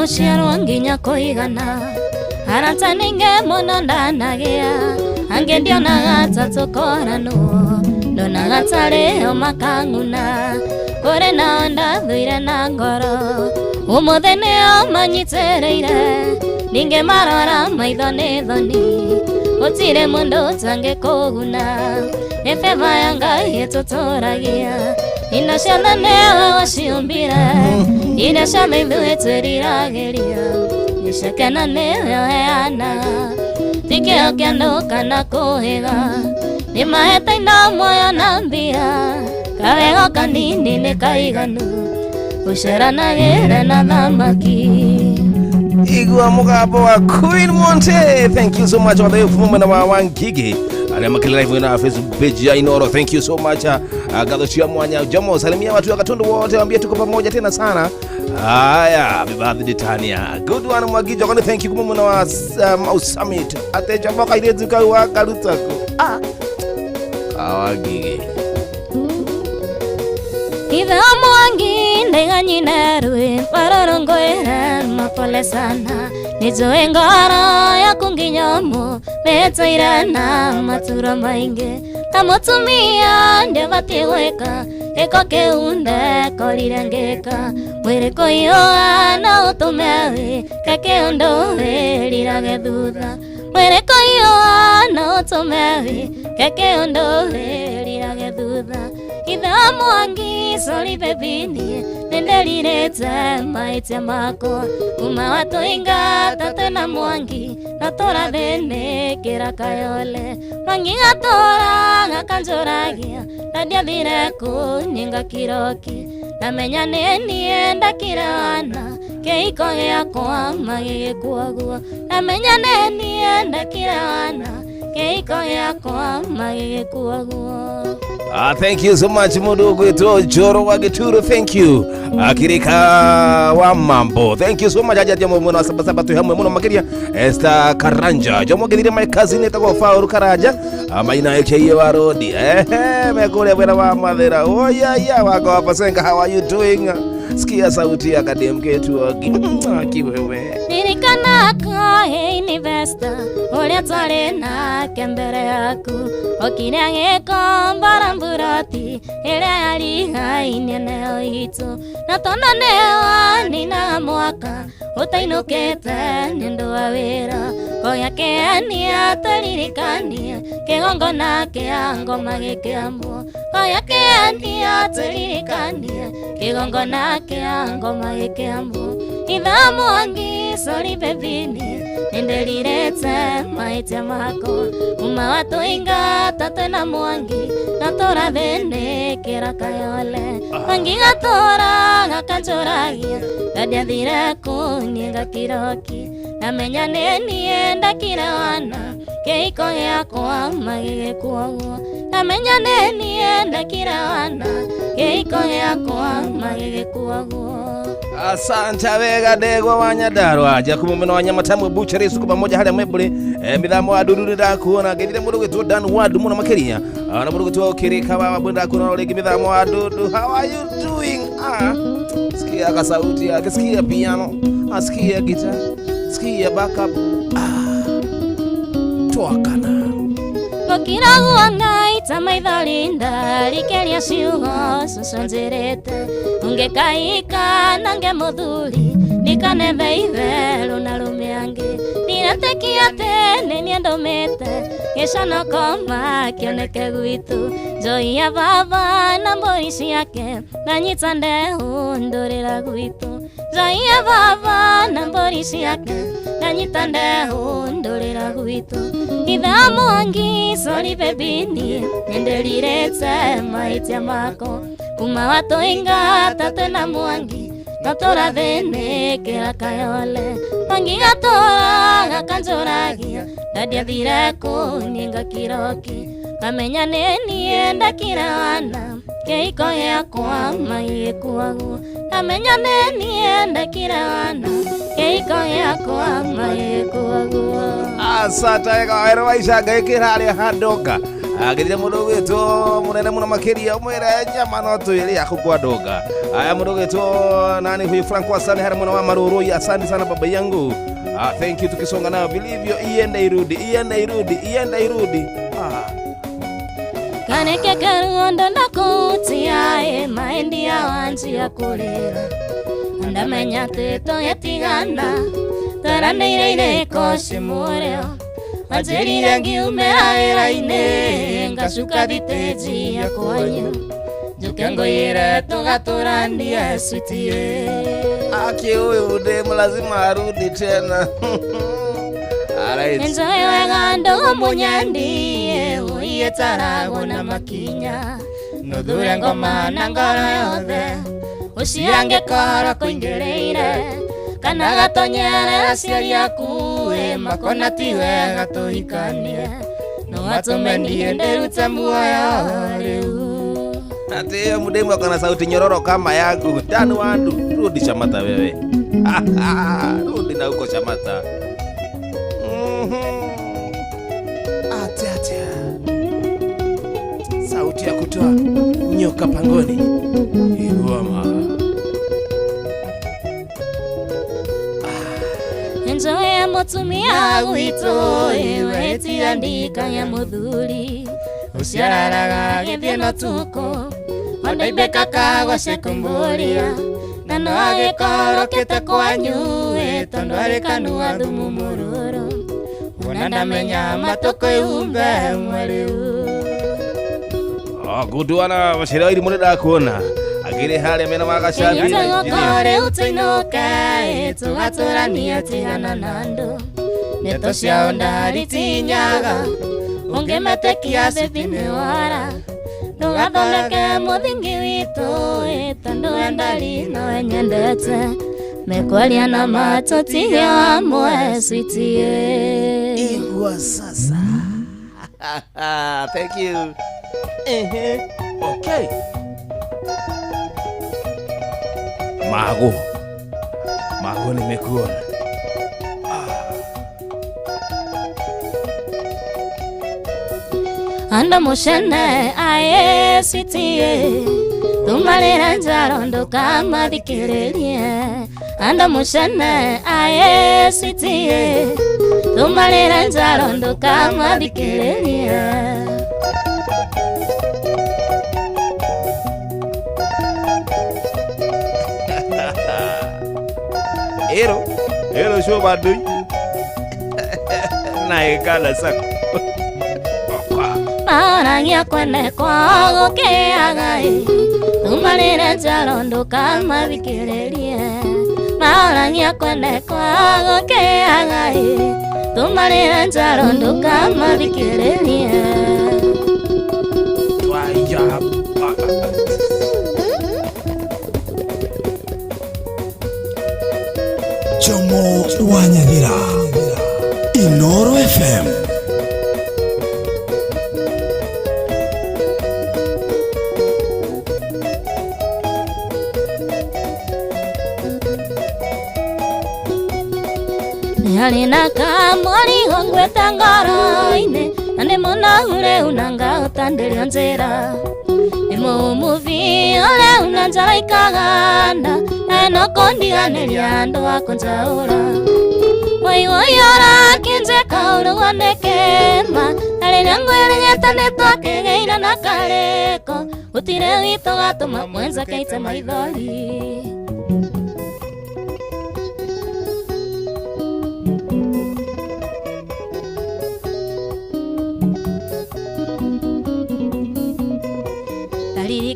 uciarwo nginya kuigana arata ninge muno ndanagia ange ndionaga tatukorano ndonaga tareo makanguna kore na ndathuire na ngoro umuthe nio manyitereire ninge marora maitho ni thoni gutire mundu utangikuguna efeva ya Ngai itutoragia ina ciana nio waciumbire ina ciana ithuĩ twĩriragĩria gĩcekena nĩyo heana tikĩo kĩandũ kana kũhĩga nĩmahete ina muoyo na mbia kawego kanini nĩ kaiganu gũceranagĩre na thamaki. Igua mugambo wa Queen Monte. Thank you so much for the movement of our Gigi. Alama kila live na Facebook page ya Inoro. Thank you so much. Gadoshia mwanya Jomo salimia watu wa Katundu wote, waambie tuko pamoja tena sana. Haya, happy birthday Tania. Good one Mwagijo. Kwani thank you kumuna wa Summit. Ateja mwaka ile tuka wa Kalutako. Gigi. Itha mwangi ndega nyina rwe parorongoera mapole sana nijoe ngoro ya kunginyomo metairana matura mainge tamutumia ndebati gweka eko keunde korirengeka mwere koyo ana utumewe kake undowe lirage thutha mwere koyo ana utumewe kake undowe lirage thutha itha mwangi sori bebini nendelirete maite mako uma watu inga tatena mwangi natora dene kera kayole mwangi gatora gakanjoragia nadia direko ninga kiroki namenya neni enda kirana keiko yakwa magige kuagua namenya neni enda kirana keiko yakwa magige kuagua. Thank you so much mudogo eto Joro wa Gituru. Thank you Akirika wa Mambo. Thank you so much aja jamu mwana sabasaba tu hamwe mwana makiria Esther Karanja jamu gidire my cousin etako Fauru Karaja amaina yake wa rodi mekule bwana wa madhera ya wako hapa senga. How are you doing? Sikia sauti ya kadem ketu akiwewe nirikana ka investor ole tare na kembere yaku okinyange kombara mburati ele ali haine neo itu na tona neo nina mwaka utainukete nindo wawera koya keania taririkania kegongo na keango magikiambo koya keania taririkania kegongo na keango magikiambo itha mwangi sori bebini nendelirete maite mako uma watu inga tatena mwangi natora dene kera kayole mwangi gatora gakanjoragia nadia direko ninga kiroki namenya neni enda kirawana keiko yakwa magige kuagua namenya neni enda kirawana keiko yakwa magige kuagua. Asante wega degwa wanyadarwa aja kumumeno wanyamatamu buchari suku pamoja hali mebule midhamo wa dururi da kuona gedire mudu wetu dan wadu muna makeria na mudu wetu kirika wa bunda kuna legi midhamo wa dudu. How are you doing? Sikia ka sauti yake, sikia piano, sikia gitar, sikia backup. Tuakana Kokira guangai tamaithalinda likelia ciugo susonjerete ungekaika nange muthuri nikanethe itherũ na rũmĩangĩ niratekia tene niendomete gĩcano koma kĩoneke gwitũ njoi ya baba na mbũri ciake nanyita ndehu ndũrĩra gwitũ njoi ya baba na mbũri ciake nanyita ndehu ndũrĩra gwitũ itha mwangi sori bebini nendelirete maitia mako kuma watu inga tatena mwangi natora dene kera kayole mwangi gatora gakanjoragia nadia direko ninga kiroki kamenya neni enda kirawana keiko yakwa magige kuagua kamenya neni enda kirawana keiko yakwa magige kuagua. Asante ega ero waisha gaikira ali hadoka agirire mundu gwitwo munene muno makiria umwire nyama no twiri akukwadoga. Aya mundu gwitwo nani huyu Frank Wasani hari mwana wa Maruru. Asante sana baba yangu. Thank you. Tukisonga nao vilivyo, iende irudi. Kaneke karuondo nakutiae maendi ya wanji ya kulira andamenya teto yatigana tarandeire koshi mureo ajirire ngiumera wiraine ngashuka diteji ya kwanyu jukengo ire tugaturandie sweetie. Aki huyu demu lazima arudi tena. Enjoy wega ndogo munyandie uiye tarago na makinya nuthure ngoma na ngoro yothe uciange koro kuingĩrĩire kana gatonyerera ciari aku makona ti wega tũhikanie no atũmenie ndĩrute muoyo rĩu. Ati mudemu akona sauti nyororo kama yangu. Tanu wandu rudi Shamata wewe. Rudi na uko Shamata. Ati sauti ya kutoa nyoka pangoni. Iwama. Enjoy ya mutumia wito iwe tiandika ya muthuri uciararaga githino tuko ondaibeka kagwa sekumburia na no agikorokete kwanyu tondu ari kanua thumu mururu ndamenya matoko yumbe mwariu. Guduana washira iri muri ndakuona agire hale mena magashabi ngore utinoka tugaturania tigana nando neto cia ndari tinyaga ungemetekia thithini wara ndugathondeke muthingi witu tondu endari no nyendete mekwaria na matotige amwe sweetie. Igwa sasa. Thank you. Okay. Mago nimekuona. Ando mushene aye sweetie tumalira njaro nduka thikiririe ando mushene aye sweetie tumalira njaro nduka thikiririe. Ero show badui. Na ikala sako. Marangia kwene kwa gukiagai tumalire njaro nduka thikiririe marangia kwene kwa gukiagai tumalire njaro nduka thikiririe. Twaya Jomo Wanyagira Inoro FM. Alina kamori hongweta ngoro-ine ande mona ure unanga utandirio njira imo muvi ole unanjara ikaganda eno kondiganiria andu akunjaura oiora kinje kauru wanekema alina ngwerenyeta netwakegeira na kareko utire wito gatuma mwenza keite maithori.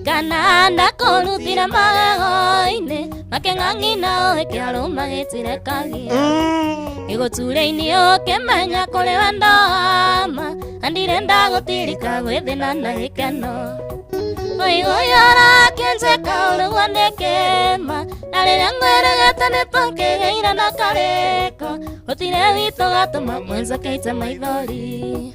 Kana ndakorutira magago-ine makeng'ang'i nao ekiaro magitire kagia iguture-ini ukimenya kuri wandoma andire ndagutirika gwithina na gikeno oiguyora kinje kauru wanekema na riria ngweregete nitwakigeira na kariko utire wito gatuma mwenza keite maithori.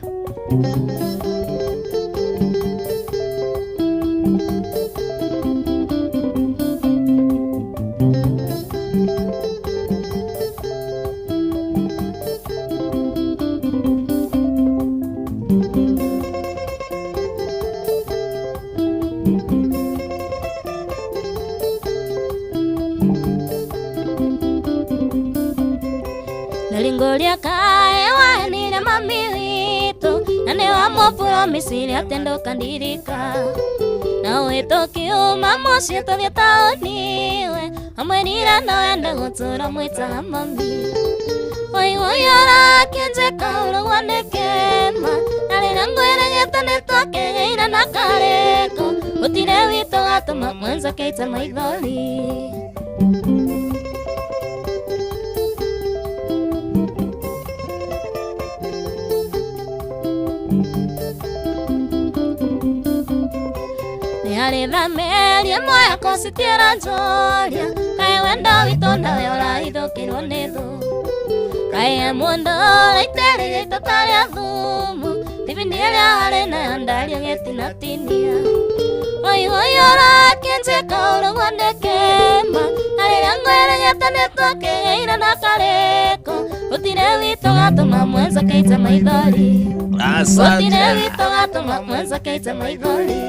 Mungulia kae wanire mami witu nane wa mopuro misiri atendo kandirika na weto kiuma moshi tovya taoniwe amwenira na enda gutura mwita mami oi ora kenje kaulo wanekema nale nangwere getane toke ina nakareko utire wito atoma mwanza keita maidoli Yale dhamelia moya kositira njolia Kaya wenda witonda weola ido kironedo Kaya mundo laitere geita talia dhumu Tivindialia halena yandalia getina tinia Oi ora kenje kauro wande kema Hale langwere getane toke ina nakareko Utire wito gato mamwenza keita maidoli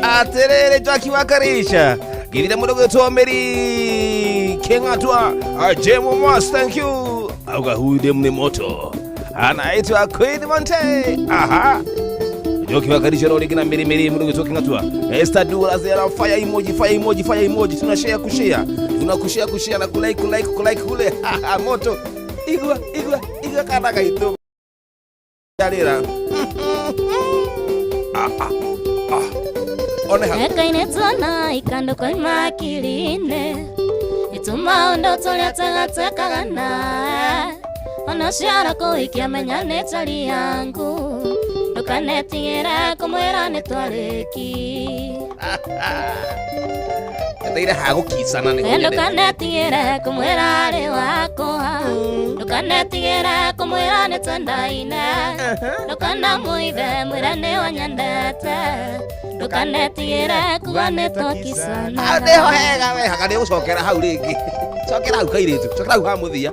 Aterere twakiwakarisha girira mudogo tomeri kengatwa ajemo mas thank you auga huide mne moto anaitwa Queen Monte aha jokiwakarisha rodi kina meri mudogo tokingatwa Esther Dula zera fire emoji tunashare kushare tunakushare na kulike kule moto igwa kana kaito dalira Eka inetona ikando kwa imakiline Ituma ondo tolia tagateka gana Onashara kuhikia menyane tali yangu Nukanetigera kumwera netwaleki Ndaira hago kisana ni kunyere Nukanetigera kumwera ale wako Nukanetigera kumwera netwandaina Nukana muive mwirane wanyandata Nukanetigera kuwane tokisana Adeho hega we hakane ucokera hau ringi Cokera hau kairitu cokera hau ha muthia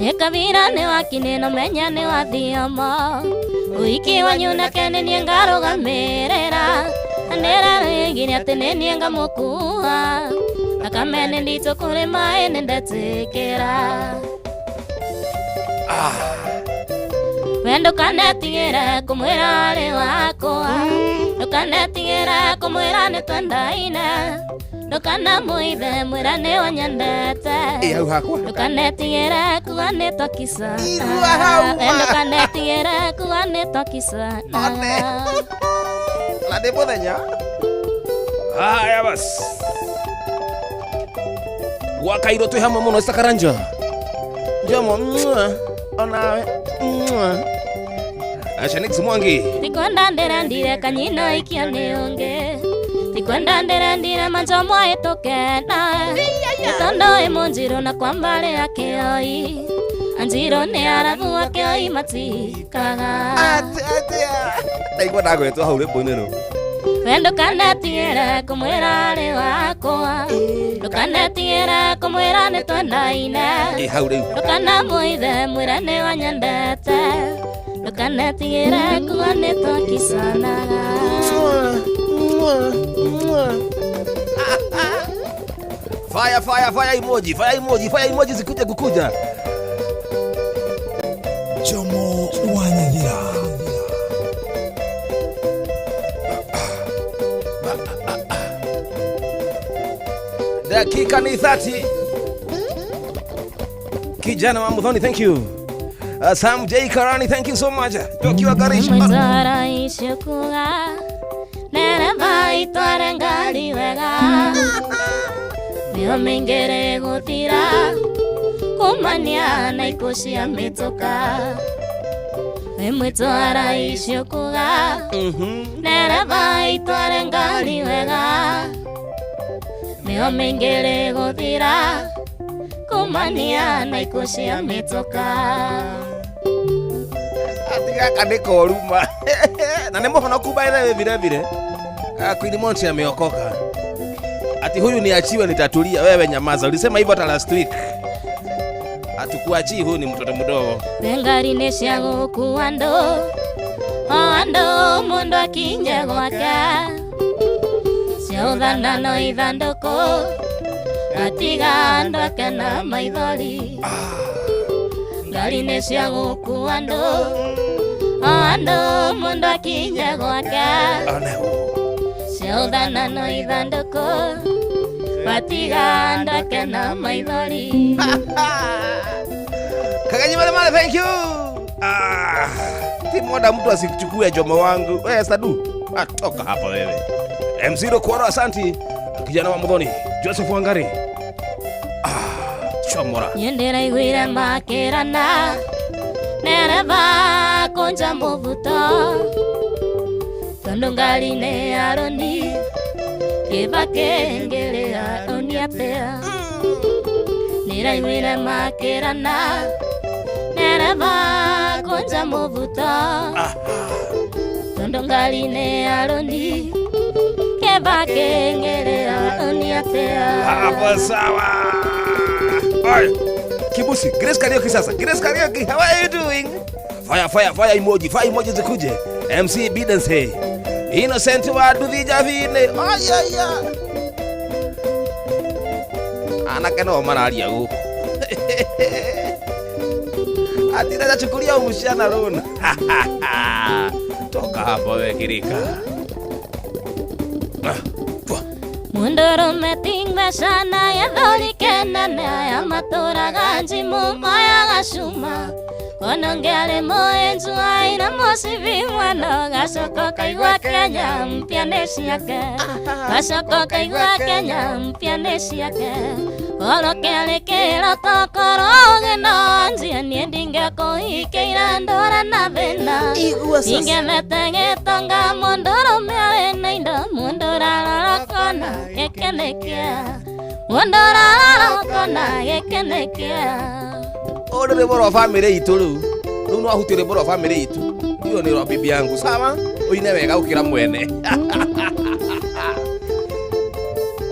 Ekavira ne wakine no menya ne wathiama Uiki wanyuna kene niengaro gamerera Anera regini atene nienga mokua Akamene ndito kure maene ndatekera Wendo kanetigera kumwera ale wako Nukanetigera kumwera netwandaina Nukana muive mwirane wanyandata Nukanetigera kuwane tokisa Nukanetigera kuwane tokisa Lade podenya Haya bas Wakairo tu hamwe muno Esther Karanja Jomo onawe Ashanix Mwangi Tikonda nderandire kanyino ikione onge Tikwenda nderandire manjomo etokena Etondo emonjiro na kwambale yake oi Anjiro ne aragu wake oi matikaga Taigwa nago eto haure boinero Wendo kanetigera kumwera ale wako Nukanetigera kumwera netwandaina Nukana muive mwirane wanyandata Nukanetigera kuwane tokisanaga Fire emoji zikuja kukuja Jomo Wanyagira Dakika ni 30 Kijana wa Muthoni thank you Sam J Karani thank you so much Tokiwa Karisha Mwitara ishukuga Nereva itware ngari wega Mio mingere gutira Kumania na ikushia mitoka Mwitara ishukuga Nereva itware ngari wega Mio mingere gutira Kumania na ikushia mitoka Atiga kaniko ruma Na nemo hono kubaile vile Queen Monte ameokoka Ati huyu niachiwe nitatulia wewe nyamaza ulisema hivyo hata last week Atukuachi huyu ni mtoto mdogo Ngari neshago kuando Ando mundu akinye gwake ciauthana no ithanduku atiga andu ake na maithori ngari nĩ cia gũkua andũ andũ mundu akinye gwake ciauthana no ithanduku atiga andu ake na maithori. Kakanyi male, thank you. Moda mtu asichukue Jomo wangu. Sadu, toka hapa wewe. MC Rokwaro, asanti. Kijana wa Muthoni, Joseph Wangari. Chomora. Yendera igwire makirana. Nereva konja muvuto. Tondo ngari ne aroni. Kibake ngere aroni atea. Nera igwire makirana. Nereva konja muvuto. Tondo ngari ne aroni. Kibake ngere aroni atea. Hapo sawa. Alright. Kibusi, Grace Karaoke sasa. Grace Karaoke, how are you doing? Fire emoji. Fire emoji zikuje. MC Bidense. Innocent wa Dudhija Vine. Ayaya. Anakeno mararia huko. Atira chukulia umushana runa. Toka hapo wewe kirika. Mundoro metingwa sana ya dholi kenana ya matora ganji mumaya gashuma Konongele moenzu aina mosivi mwana Gasoko kaigwa Kenya mpya nesi yake Gasoko kaigwa Kenya mpya nesi yake Kolo kele kelo tokoroge nonzi Niendinge kohike irandora na vena Inge metenge tonga mondoro meale naindo Mundora lorokona yekenekea Mundora lorokona yekenekea Ode de boro family itu lu. Nuno ahutire boro family itu. Iyo ni ro bibi yangu sawa. Uine wega ukira mwene.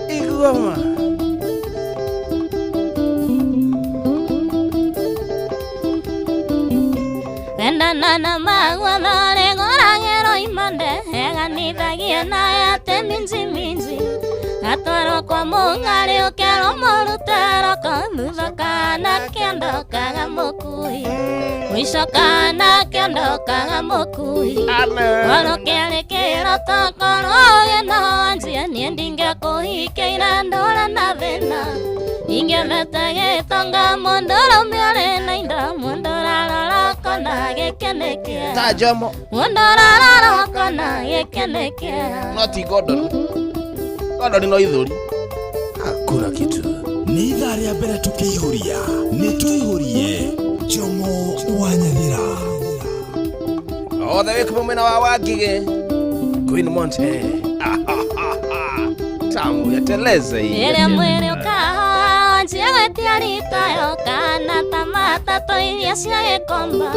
Igoma. Wenda nana magwa mare ngorangero imande. Hega nithagia na yate minzi. Atwaro kwa mungari ukero morutero Kamuthoka na kendo kaga mukui Wishoka na kendo kaga mukui Walo kere kero tokoroge no Anzia niendinge kuhike irandora na vena Inge vetage tonga mondoro miore na inda Mundora loroko na gekenekea Tajomo Mundora loroko na gekenekea Noti Gordon Gordon no idhuri Hakuna kitu Ni idhaa rĩa mbere tukiihuria Nĩ tũihurie Jomo wa Nyathira Othe wĩku mwena wa Wangige Queen Monte Tamu yateleze hii Ile mwere ukaha Njiawe tiarita yoka Na tamata toiria cia gekomba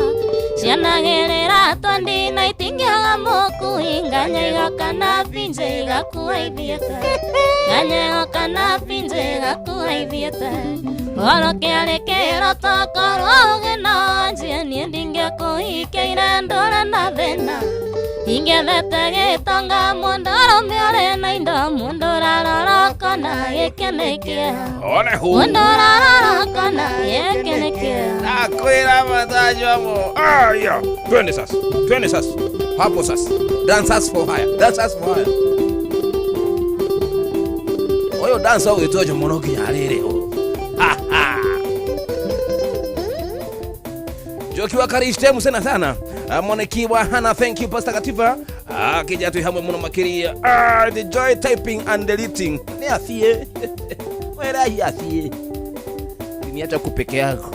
Ciana gerera tondi na itingiaga moku Inganya igoka na pinje igakuwa ithieta Nganya igoka na pinje igakuwa ithieta Olo kiare kero tokoroge no Njia niendinge kuhike irandora na vena Inge vete gitonga mundoro miore na indo Mundora loroko na yekenekea One hu Mundora loroko na yekenekea Nakwira matajomo ya Twende sasa Hapo sasa Dancers for hire Oyo dansa uitojo monoki yarere ho Joki wa karishte musena sana Monekiwa Hana, thank you Pastor Katifa Kija tu hamwe muno makiria the joy typing and deleting Ni athie Wera hii athie Niacha kupeke yako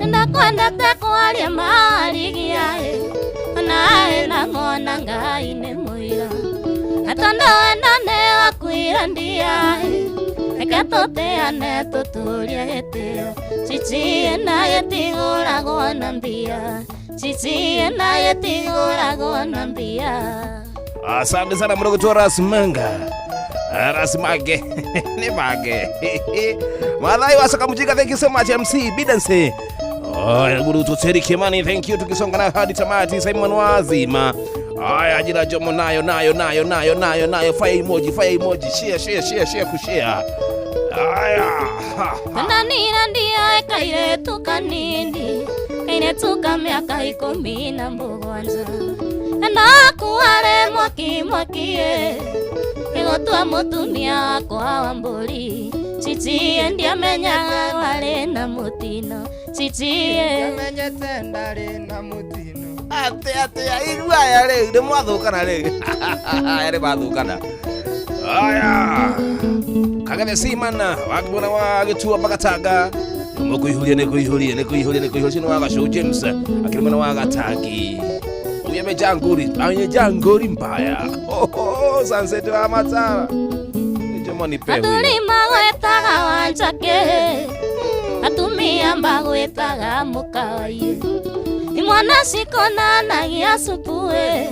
Ndakwenda tekwaria marigiae Nae na ngona ngai nĩ mũira Atondo eno nĩ wakwira ndiae Eke tuteane tuturie gitio chichi na yetiguragwo na mbia chichi na yetiguragwo na mbia. Asante sana mdogo Rasmanga. Rasmage. Ni mage. Madai wasaka mjika, thank you so much MC Bidanse. Guru Tuteri Kimani, thank you. Tukisonga na hadi tamati. Simon Wazima. Aya jira jomo nayo. Fire emoji. Share kushare. Aya. Kananira ndia kaire tukanini. Kaire tukamyaka 17. Enda kuare mwakie. Egotua mutumia kwa Wamburi. Chichi ndia menyaga wale na mutino. Chichi menyete ndari na mutino. Ate igua ya le de mwathukana le. Yale bathukana. Aya. Kagame simana wakibona wagitua bakataga. Nikuihulia sino waga show James. Akilimana waga tagi. Uyeme janguri mbaya. Sunset wa matara. Jamani pewe. Atulima gwetaga wanjake. Atumia mbagwetaga mukawaye. Imwana sikona nagia supue.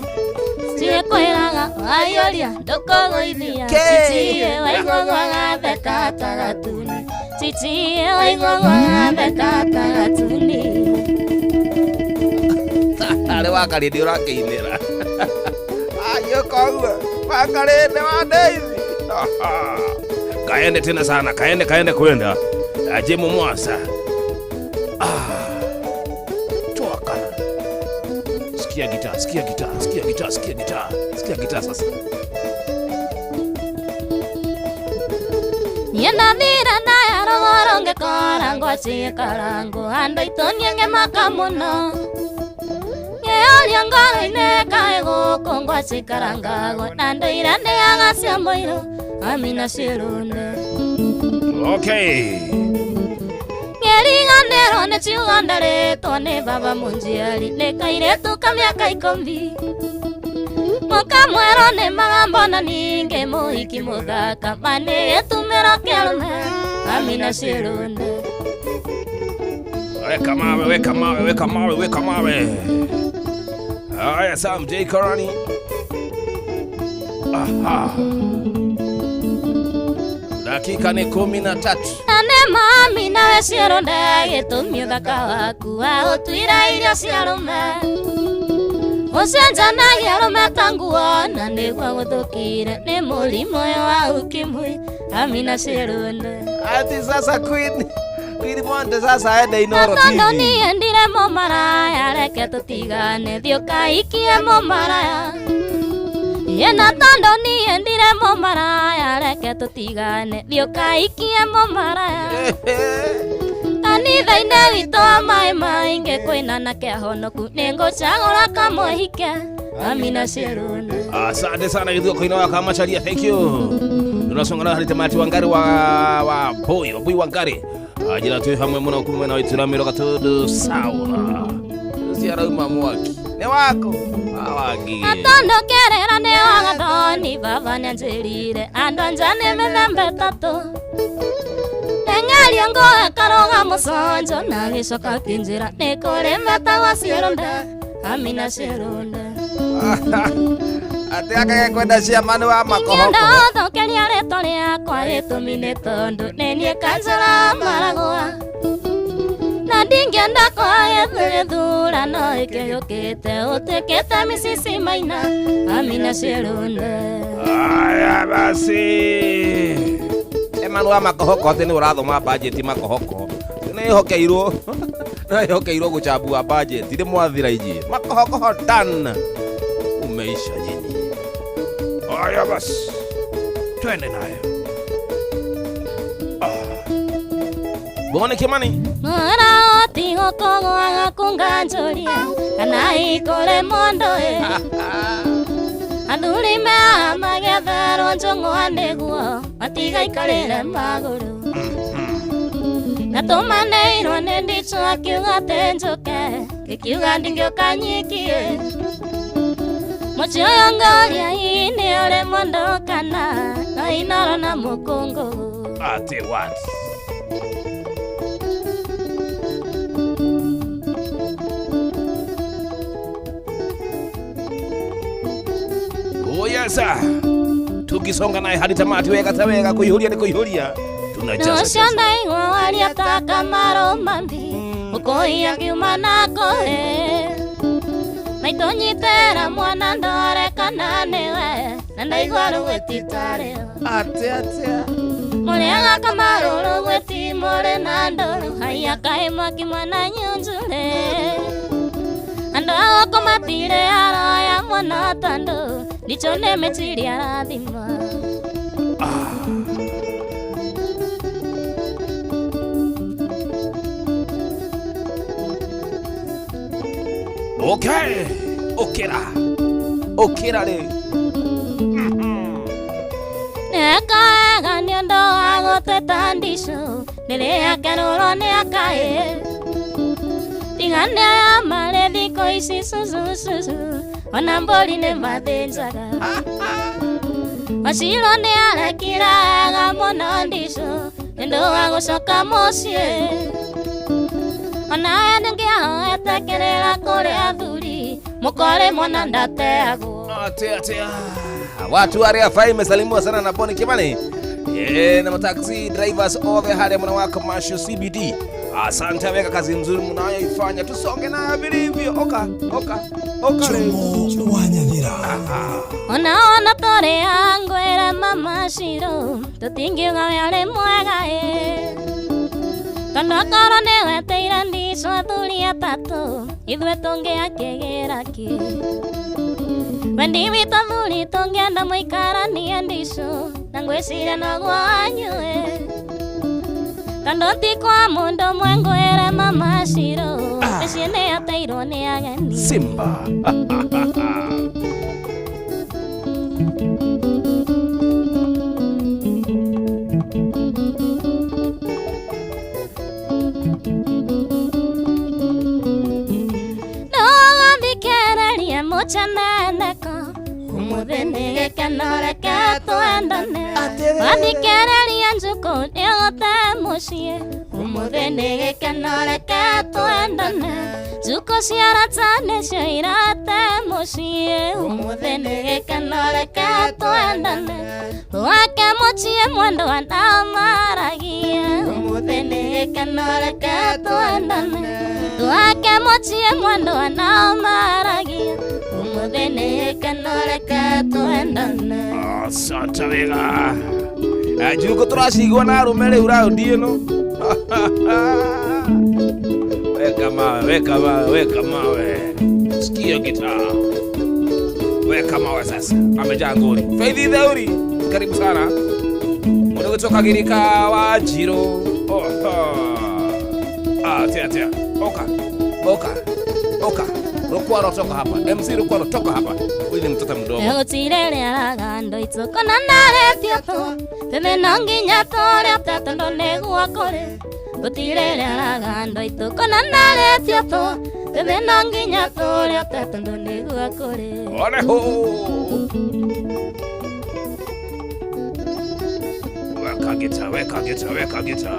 Siwe kweraga wayoria ndokogoithia. Chichie waigwagwaga theka tagatuni. Chichie waigwagwaga theka tagatuni. Ale wakaridi urakiinira. Ayo kogwe. Wakaridi wa Daisy. Kaende tena sana. Kaende kwenda. Aje Mwasa. Toka. Sikia gitaa sasa. Yena vira na yarogoronge korango chikarango ando itonyenge makamuno. Ngeolia ngaraine kaego kongwa chikarangago ando irande yagasya moiro Amina Shirunde. Okay. Ngeriganero ne chiugandare tone baba munjiari ne kaire tukamyaka 10. Mokamwero ne magambona ninge muhiki muthaka mane etumero kelme Amina Shirunde. Weka mawe. Aya Sam J Karani. Aha. Dakika ni 13. Ane mami nawe Shirunde gitumio thaka waku wa utwira irio ciarume. Osenja na yarume tanguo na niguo guthukire ni murimo wa ukimwi Amina Shirunde. Ati sasa Queen Monde sasa ende Inoro TV. Atondo ni endire momaraya reke tutigane thioka ikie momaraya. Yena tondo ni endire momaraya reke tutigane thioka ikie momaraya. Kanitha-ine witũ maĩ maingi kwĩna na kĩhonoku nĩngũcagũra kamwe hike Amina Shirunde. Asante sana githua koina wa kamacharia, thank you. Tunasonga na hadi tamati Wangari wa boy Wangari. Ajira tu hamwe muna kumwe na itiramiro katodo sawa. Ziara umamwaki. Ne wako. Awagi. Atondo kerera ne wagathoni baba nyanjirire andwanjane methembe tatu. Nengalia ngoe karoga musonjo na gicoka kinjira nikore metawa Shirunde Amina Shirunde. Ate akage kwenda ciamani wa makohoko. Ndo thokeria rĩtwa rĩakwa gĩtũmi tondũ nĩniĩ kanjara maragwa. Na ndingĩenda kwaga gĩthurano gĩkĩyũkĩte ũtĩkĩte Mrs. Maina Amina Shirunde. Aya basi. Emanu wa makohoko tene urathoma budget makohoko. Nĩ hokeirwo guchambua budget ndi mwathira iji. Makohoko done. Umeisha nyinyi. Aya basi. Twende nayo. Bone Kimani. Mwana otigo kogwaga kunganjoria kana ikore mondoe. Anduri magetherwo njong'wa nĩguo matigaikarĩre magũrũ. Natũmanĩirwo nĩ ndicho akiuga atĩ njũke gĩkiuga ndingĩũka nyikie. Mũciĩ ũyũ ngoria nĩ ũrĩ mũndũ kana no Inoro na Mũkũngũ. Ate what? Oh yes sir. Tukisonga naye hadi tamati, weka kuihuria ni kuihuria. Tunajaza. Noshanda ingwa wali ataka maromambi. Ukoia kiumana koe. Maitonyitera mwana ndore kananewe. Nanda igwaru wetitare. Ate. Mulega kamaroro weti more nandoro. Haya kaima kimana nyunjule. Anda oko matire araya mwana tando. Dichone mechiri aradima. Okay. Okera le. Neka nyondo agote tandisho. Nele akanoro ne akae. Tingane amale diko isi susu. Wanamboli ne madenzaga. Wasilo ne alakira aga monandisho. Nendo ago soka mosie. Ona nengea atakerera kore athuri. Mukore mwana ndateago. Ate. Watu wale afai mesalimiwa sana na Boni Kimani. Na mataxi drivers over hadi mwana wa commercial CBD. Asante, weka kazi nzuri mnayoifanya. Tusonge na vilivyo. Oka. Jomo Wanyadira. Ona tore angwera mama shiro. Tutingi ngawale mwega Kando korone weteira ndiso athuri atatu. Ithwe tonge akegeraki. Wendi wito thuri tonge anda muikarania ndiso. Nangwesire no gwanyue. Kando tikwa mundo mwengwera mama shiro. Esiene ateiro ni ageni. Simba. Chananeko umudene kanore kato andane adikere anjuko egote moshie umudene kanore kato andane juko siara tane shairate moshie umudene kanore kato andane wake mochie mwendo andamaragia umudene kanore kato andane wake mochie mwendo andamaragia umudene kanore kato andane. Asante wega. Juko turashigwa na rumele uraundi ino. Weka mawe. Sikia gitaa. Weka mawe sasa. Amejaa ngori. Faidhi Dhauri, karibu sana. Mwana kutoka Girika wa Jiro. Tia. Oka. Rukwaro toka hapa. MC Rukwaro toka hapa. Huyu ni mtoto mdogo. Ego tirele aragando itoko na nare tiato. Teme nanginya tore tato ndo negu akore. Utirele aragando itoko na nare tiato. Teme nanginya tore tato ndo negu akore. Ole ho. Weka gita.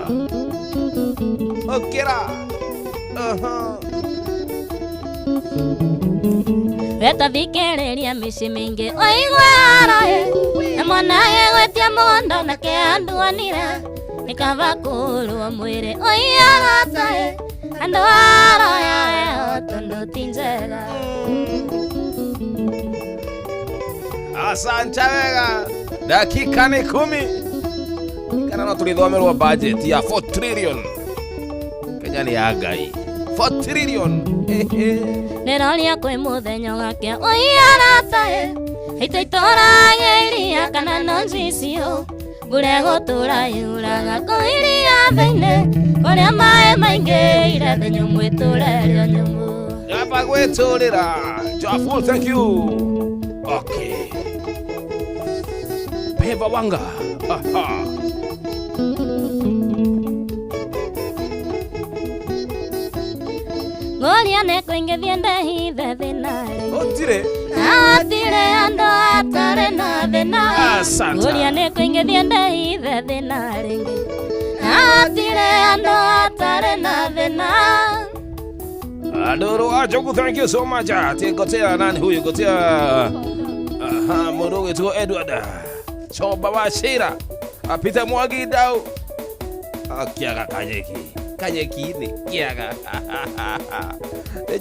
Okera. Weta vikereria mishi mingi oigwe arae. Na mwana yewetia mondo na keandu anira. Nikava kulu mwire oiaratae. Ando arae otondo tinjega. Asante wega. Dakika ni 10. Kana no tulithomerwa budget ya 4 trillion. Kenya ni agai 4 trillion. Nerolia kwe muthenya wake oiaratae. Ito itora iria kana nonjisio. Bure gutura yuraga koiria thine. Koria mae mainge ira thenyo mwiturere nyumu. Gapa gweturira. Joyful, thank you. Okay. Peva wanga. Goria ne kwenge viende hithe thinare Otire. Atire ando atare na thina Asante. Goria ne kwenge viende hithe thinare Atire ando atare na thina Adoro Ajoku, thank you so much. Gotea nani huyu? Gotea Mudogo tu Edward. Choba wa Shira. Apita Mwagi dau. Kiaga Kanyeki ni kiaga.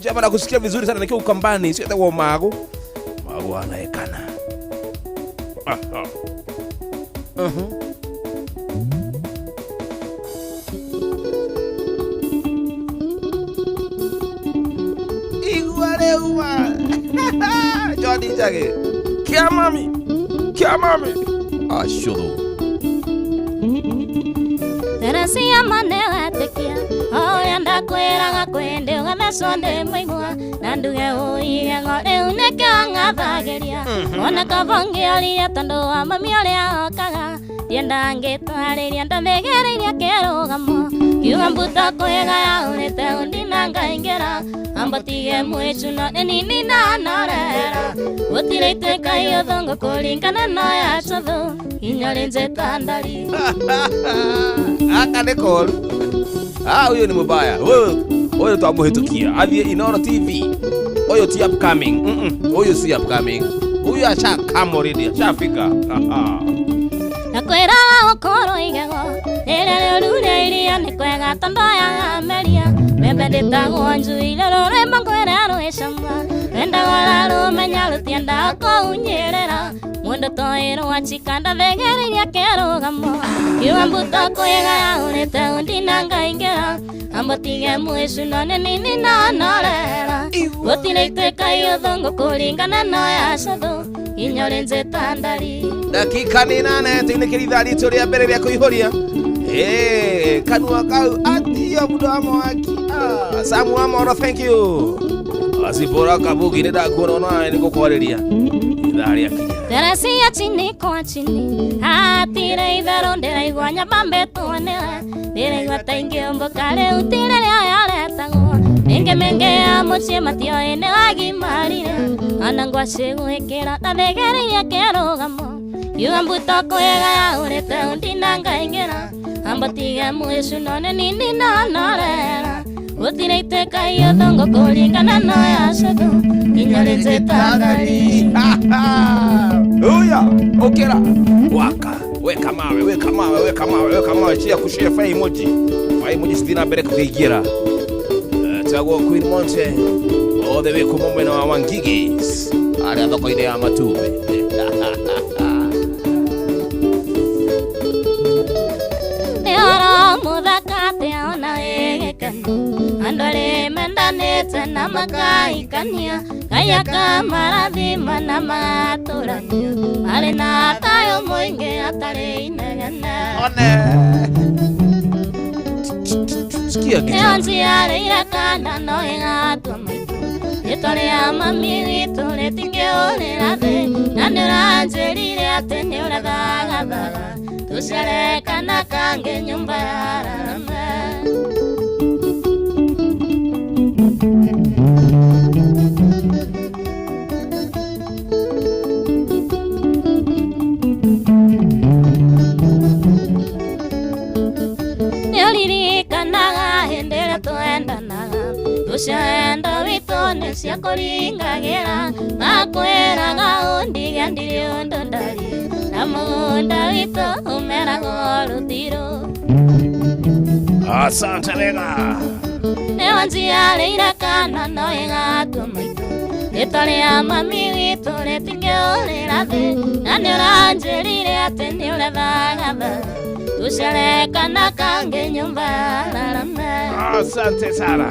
Jama na kusikia vizuri sana nikiwa ukambani, sio kwa Magu. Magu anaekana. Jodi jage. Kia mami. Ashodo. Teresiya manewa tekia Oya ndakwiraga kwende ugathecwo maigua Na nduge uige ng'ore uneke wang'athageria Ona kabongeoria tondu wa mami uria okaga Ndienda ngitwariria ndathegereirie kĩrũgamo Kiuga mbuta kwĩga yaurĩte undina ngaingĩra Ambatige mwicuno nini na norera Gũtirĩ ituĩka iũthũ ngũkũringana no ya cũthũ Inyori njĩta ndari Aka ni call. Huyo ni mubaya. Huyo twamuhitukia. Athie Inooro TV. Huyo ti upcoming. Huyo si upcoming. Huyo ashakama already. Ashafika. Nakwĩra ũkorwo igego Rĩrĩa rĩurire iria nĩ kwega tondu ya meria Mbembe ndĩtagwo njui rũrĩmbo ngwĩra rwĩcama Wenda rũmenya rũtienda kũunyĩrĩra Mũndũ toĩrwo achika ndathegereirie kĩrũgamo Kiuga mbuto kwĩga yaurĩte undina ngaingĩra Ambatige mwĩcuno nini na norera Gũtirĩ ituĩka iũthũ ngũkũringana no ya cũthũ Inyori njĩta ndari Dakika ni 8 tuinĩkĩria ritũ rĩa mbere rĩa kũihũria. Kanua kau atia mudamo waki. Samu Amoro, thank you. Asipora kabugi nĩndakuona nawe nĩngũkwarĩria. Ithaa rĩakinya. Teresiya chini kwa chini Atire itherũ ndĩraigua nyamba mbĩtũanĩwe Ndĩraigua ta ingĩũmbũka rĩu ti rĩrĩa yaretagwo Mĩngĩ mĩngĩ ya mũciĩ matioĩ nĩ wagimarire Ona ngwacĩ gwĩkĩra ndathegereirie kĩrũgamo Kiuga mbuto kwĩga yaurĩte undina ngaingĩra Ambatige mwĩcuno nini na norera Gũtirĩ ituĩka iũthũ ngũkũringana no ya cũthũ Inyori njĩta ndari Uya, okera. Waka. Weka mawe. Chia kushare fa emoji. Fa emoji stina mbere kukigira. Tagwo Queen Monte. All the way kumombe na Wangigis. Ari athoko ine ya Matumbe. Neoro muthaka teona wegekano Andũ arĩa mendanĩte na makaikania Kaya kamarathima na magatũrania Marĩ na thayũ mũingĩ hatarĩ inegene Nĩyo njiarĩire kana no ĩgatua maitũ Rĩtwa rĩa mami witũ rĩtingĩũrĩra thĩ Na nĩũranjĩrire atĩ nĩũrethagathaga Tuciare kana kange nyumba ya rarame Nĩũririkanaga hĩndĩ ĩrĩa twendanaga Tuciendo witũ nĩciakũringagĩra Makwĩraga ũndige ndirĩ ũndũ ndari Na mũgũnda witũ ũmeragwo rũthirũ Asante wega. Nĩyo njiarĩire kana no ĩgatua maitũ Rĩtwa rĩa mami witũ rĩtingĩũrĩra thĩ Na nĩũranjĩrire atĩ nĩũrethagathaga Tuciare kana kange nyumba ya rarame Asante sana.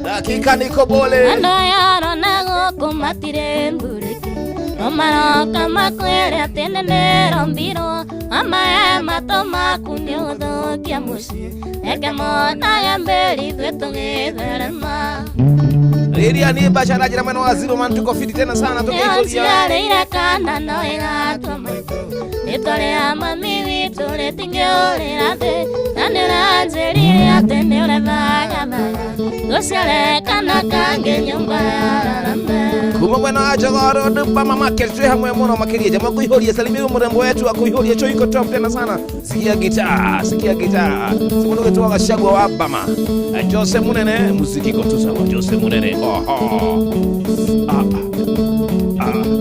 Dakika niko bole. Andũ yarona gũkũ matirĩ mburĩki No maroka makwĩre atĩ nĩndĩrombirwo Mamae matũ maku nĩũthũkia mũciĩ Reke monage mbĩri ithuĩ tũgĩtherema Lilia ni bashara jira mwana waziri man tuko fiti tena sana tukihuria. Leira kana no egatwa maitho. Nitole ama mimi tole tingeole rate. Nanera nzeri ate ne ole vaga vaga. Gosiale kana kange nyumba ya rambe. Kuma mwana ajagoro dupa mama kesho hamwe mwana makiria jamaa kuihoria salimia mrembo wetu akuihoria cho iko top tena sana. Sikia gitaa. Simuno wetu wakashagwa wa Abama. Jose Munene muziki kwa tu sawa Jose Munene.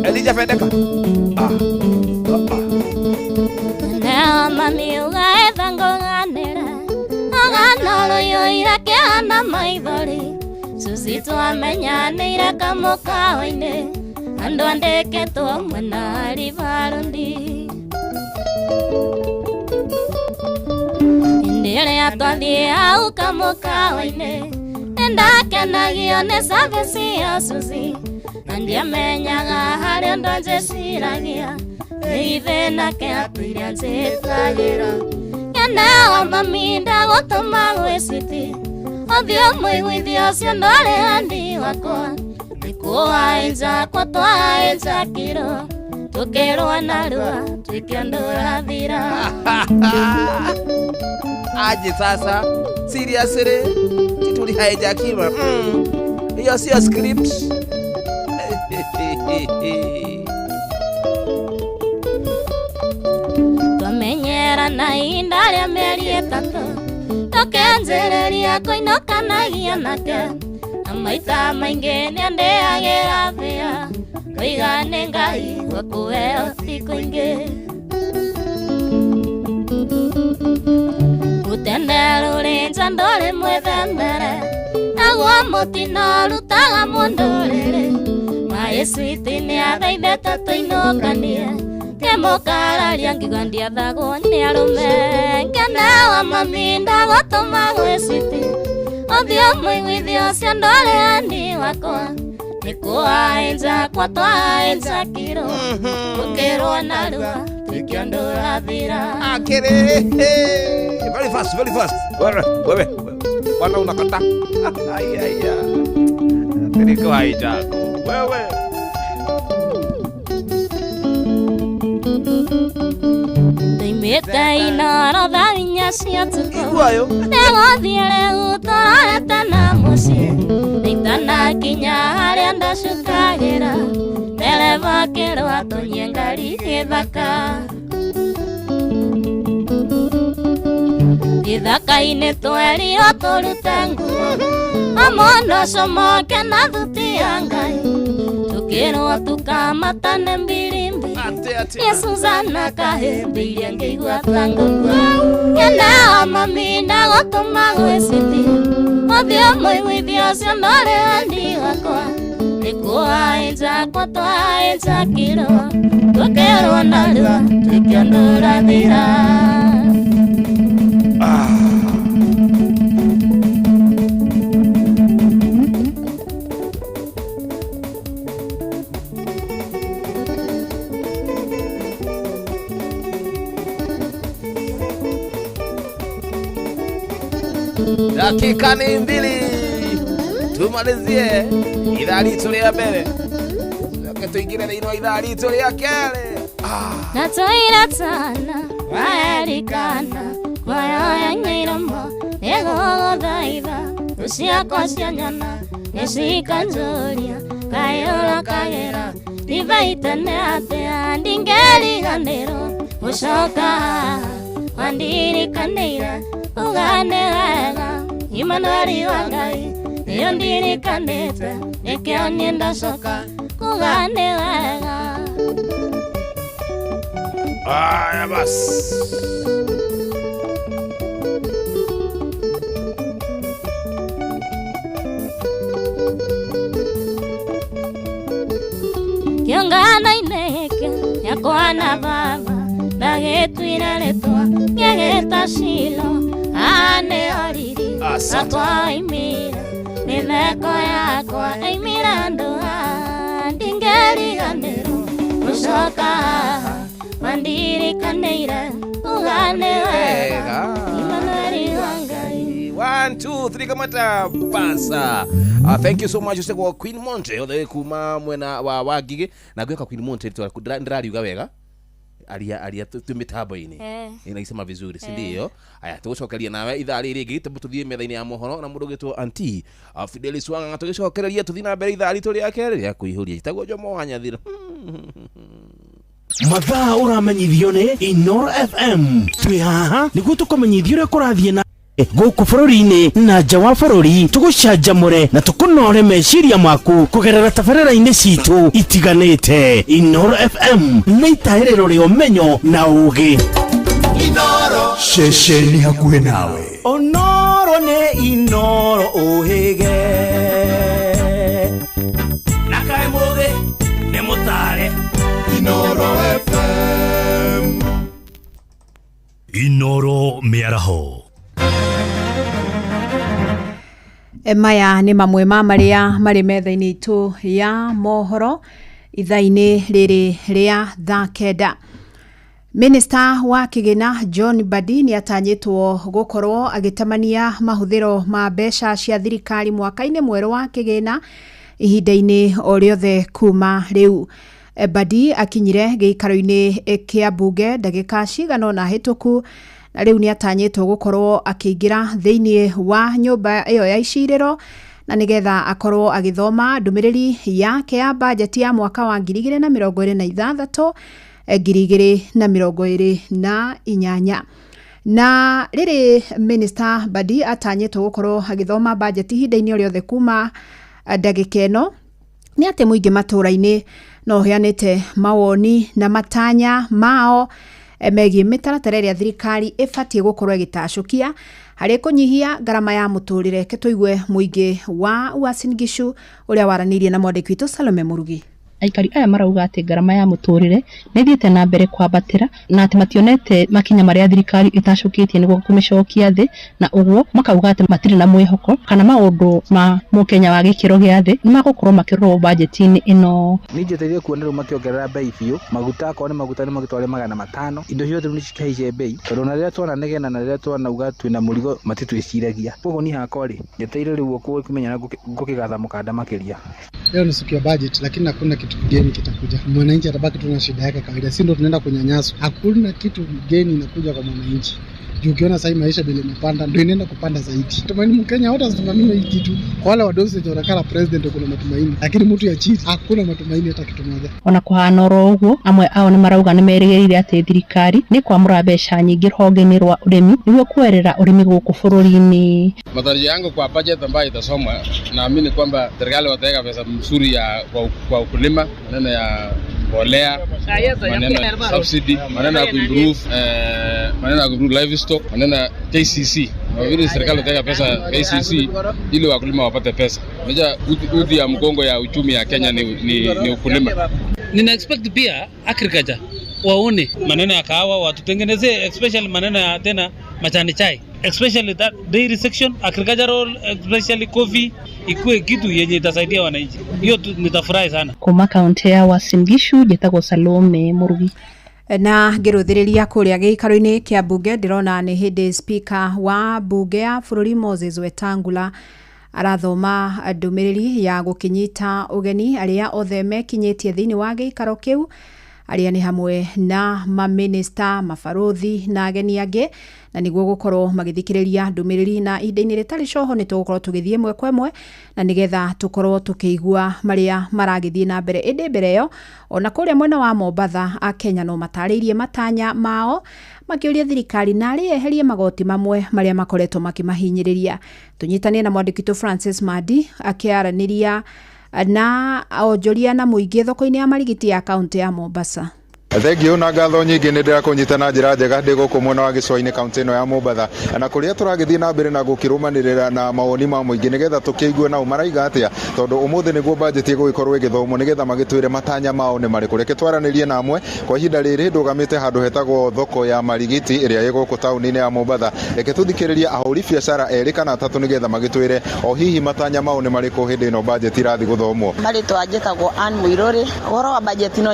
Elija Fedeka. Na mami ugaetha ngoganera. Aganolo yo irake ana maithori. Susi twamenyanĩire kamũkawa-inĩ andũ andĩkĩtwo mwena rivarundi hĩndĩ ĩrĩa twathiĩ hau kamũkawa-inĩ nĩndakenagio nĩ service ya Susi na ndiamenyaga harĩa ũndũ njĩciragia ĩithĩ nake atuire njĩtagĩra ngenewa mami ndagũtũma gwĩ citi Othio mwĩgwithio cio ndore handi wakwa Nikuwaenja kwa twaenja kiro Tukirwa na rua tukiandura thira Aje sasa seriously tituli haeja kiro hiyo sio script Twamenyera na inda rĩa mĩeri ĩtatũ Tukenjereria kuinokanagia nake na maita maingĩ nĩandĩagĩra thĩa Kũiga nĩ Ngai gũkũheo thikũ ingĩ Gũtendera ũrĩ ndũrĩ mwĩthembere Naguo mũtino rutaga mũndũ rĩrĩ Maĩciti nĩathaithĩte tũinũkanie Kemokararia ngiuga ndiathagwo nĩ arũme Ngenewa mami ndagũtũma gwĩ citi Othio mwĩgwithio cio ndore handi wakwa Nĩkũwaenja kwa twaenja kiro Tũkĩrwo na rua tũkĩandũra thira Akere very fast wewe wana unakata ayaya Niko haijako wewe Mĩka inoro thavinya cia tuko Iguayo Negothiere gũtwarete na mũciĩ Nĩitana kinya harĩa ndacukagĩra Ndereba kĩrwa tũnyie ngari gĩthaka Gĩthaka-inĩ twerirwo tũrute nguo Amondo comoke na thuti ya Ngai Tũkĩrwo tukamatane mbirimbi Suzana kahĩmbĩirie ngĩigua tangũkua Ngenewa mami ndagũtũma gwĩ citi Othio mwĩgwithio cio ndore handi wakwa Nĩkũwaenja kwa twaenja kiro Tũkĩrwo na rua tũkĩandũra thira Dakika ni 2 tumalizie idhaa letu ya mbele tuingine na idhaa letu ya kale na twaira tana waerikana kwayo nyairomo negogothaitha uciakwa cia nyana nĩcikanjũria kayũra kagera ndivaitane atĩa ndingeriganĩrwo gũcoka wandirikanĩire ugane wega Imanueli wa Ngai nĩyo ndirikanĩte nĩkĩo niĩ ndacoka kũgane wega Aya basi Kiongana-inĩ gĩkĩ yakwa na baba ndagĩtuire rĩtwa ngĩgĩta Shilo Ane oriri Atwaimire Mĩtheko yakwa Aimira ndũha Ndingeriganĩrwo Gũcoka Mandirikanĩire Ugane wega Imanueli wa Ngai 1 2 3 kamata basa. Thank you so much kwa Queen Monte othe kuma mwena wa Wagige na gweka Queen Monte ndirariuga wega aria tumitambo ini inaisema vizuri si ndio? Aya tucokeria nawe ithaa riri ringi tuthie metha-ini ya mohoro na mundu gitwo Auntie Fidelis Wanga tugicokereria tuthie na mbere ithaa ritu ria keri ria kuihuria itagwo Jomo Wanyathira. Mathaa uramenyithio ni Inoro FM. Twi haha niguo tukumenyithio uria kurathie na guku bururi-ini na nja wa bururi, tugucanjamure na tukunore meciria maku kugerera tabarĩra-inĩ citu itiganĩte. Inoro FM nĩ itaĩrĩro rĩa ũmenyo na ũũgĩ. Inoro ceceni hakuhĩ nawe. Onoro nĩ Inoro ũhĩge na kaĩ mũũgĩ nĩ mũtare. Inoro FM. Inoro mĩaraho. Maya nĩ mamwe ma marĩa marĩ metha-inĩ itũ ya mohoro ithaa-inĩ rĩrĩ rĩa thaa kenda. Minister wa Kĩgĩna John Mbadi nĩ atanyĩtwo gũkorwo agĩtamania mahũthĩro ma mbeca cia thirikari mwaka-inĩ mwerũ wa Kĩgĩna ihinda-inĩ o rĩothe kuma rĩu. Mbadi akinyire gĩikaro-inĩ kĩa mbunge ndagĩka cigana ũna hĩtũku na rĩu nĩ atanyĩtwo gũkorwo akĩingĩra thĩinĩ wa nyũmba ĩyo ya icirĩro na nĩgetha akorwo agĩthoma ndũmĩrĩri yake ya bajeti ya mwaka wa 2026 2028. Na rĩrĩ Minister Mbadi atanyĩtwo gũkorwo agĩthoma bajeti ihinda-inĩ o rĩothe kuma ndagĩka ĩno nĩ atĩ mũingĩ matũra-inĩ no heanĩte mawoni na matanya mao megiĩ mĩtaratara ĩrĩa thirikari ĩbatiĩ gũkorwo ĩgĩtacũkia harĩ kũnyihia ngarama ya mũtũrĩre. Tũigue mũingĩ wa Uasin Gishu ũrĩa waranĩirie na mwandĩki witũ Salome Murugi. Aikari aya marauga atĩ ngarama ya mũtũrĩre nĩ thiĩte na mbere kwambatĩra na atĩ mationete makinya marĩa thirikari ĩtacũkĩtie nĩguo kũmĩcokia thĩ, na ũguo makauga atĩ matirĩ na mwĩhoko kana maũndũ ma mũkenya wa gĩkĩro gĩa thĩ nĩ magũkorwo makĩrorwo bajeti-inĩ ĩno. Nĩ njeteire kuona rĩu makĩongerera bei biũ, maguta akorwo nĩ maguta nĩ magĩtware 500, indo ciothe nĩ cikĩhaice bei, tondũ na rĩrĩa twana negena na rĩrĩa twanauga twĩna mũrigo matitwĩciragia. Koguo niĩ hakwa rĩ njeteire rĩu ũkũĩ kũmenya na ngũkĩgatha mũkanda makĩria. Leo ni siku ya budget lakini hakuna kitu kigeni kitakuja. Mwananchi atabaki tu na shida yake kawaida. Si ndio tunaenda kunyanyaswa. Hakuna kitu kigeni inakuja kwa mwananchi. Juu ukiona sasa maisha bila imepanda ndio inaenda kupanda zaidi. Tumaini Mkenya wote asimamie hii kitu. Kwa wale wadosi wanaonekana president kuna matumaini. Lakini mtu ya chini hakuna matumaini hata kitu moja. Ona kuhana ũguo amwe ao nĩ marauga nĩ merĩgĩrĩire atĩ thirikari nĩ kwamũra mbeca nyingĩ rũhonge-inĩ rwa ũrĩmi nĩguo kwerera ũrĩmi gũkũ bũrũri-inĩ. Matarajio yangu kwa budget ambayo itasomwa, naamini kwamba serikali wataweka pesa mzuri ya kwa ukulima, maneno ya mbolea, maneno ya subsidy, maneno ya kuimprove livestock, maneno ya KCC. Na vile serikali wataweka pesa KCC ili wakulima wapate pesa. Unajua uti ya mgongo ya uchumi ya Kenya ni ukulima. Nina expect pia agriculture waone maneno ya kahawa watutengenezee, especially maneno ya tena majani chai, especially that dairy section, agricultural, especially coffee, ikuwe kitu yenye itasaidia wananchi. Hiyo nitafurahi sana. Kuma kaunti ya Uasin Gishu jetagwo Salome Murugi. Na ngĩrũthĩrĩria kũrĩa gĩikaro-inĩ kĩa mbunge ndĩrona nĩ hĩndĩ speaker wa mbunge ya bũrũri Moses Wetangula arathoma ndũmĩrĩri ya gũkinyita ũgeni arĩa othe mekinyĩtie thĩinĩ wa gĩikaro kĩu, arĩa nĩ hamwe na maminista, mabarothi na ageni angĩ, na nĩguo gũkorwo magĩthikĩrĩria ndũmĩrĩri na ihinda-inĩ rĩtarĩ coho nĩ tũgũkorwo tũgĩthiĩ ĩmwe kwa ĩmwe na nĩgetha tũkorwo tũkĩigua marĩa maragĩthiĩ na mbere. Ĩndĩ mbere ĩyo ona kũrĩa mwena wa Mombatha Akenya no matarĩirie matanya mao makĩũria thirikari na arĩ eherie magoti mamwe marĩa makoretwo makĩmahinyĩrĩria. Tũnyitanie na mwandĩki witũ Francis Madi akĩaranĩria na onjoria na mũingĩ thoko-inĩ ya marigiti ya kaunti ya Mombasa. Thengio na ngatho nyingĩ nĩ ndĩrakũnyita na njĩra njega ndĩ gũkũ mwena wa gĩcũa-inĩ kaunti ĩno ya Mombatha, na kũrĩa tũragĩthiĩ na mbere na gũkĩrũmanĩrĩra na mawoni ma mũingĩ nĩgetha tũkĩigue nao maraiga atĩa, tondũ ũmũthĩ nĩguo bajeti ĩgũgĩkorwo ĩgĩthomwo nĩgetha magĩtwĩre matanya mao nĩ marĩkũ. Reke twaranĩrie na amwe kwa ihinda rĩrĩ ndũgamĩte handũ hetagwo thoko ya marigiti ĩrĩa ĩ gũkũ taũni-inĩ ya Mombatha. Reke tũthikĩrĩrie ahũri biacara erĩ kana atatũ nĩgetha magĩtwĩre o hihi matanya mao nĩ marĩkũ hĩndĩ ĩno bajeti ĩrathiĩ gũthomwo. Marĩtwa njĩtagwo Ann Mũirũrĩ. Ũhoro wa bajeti ĩno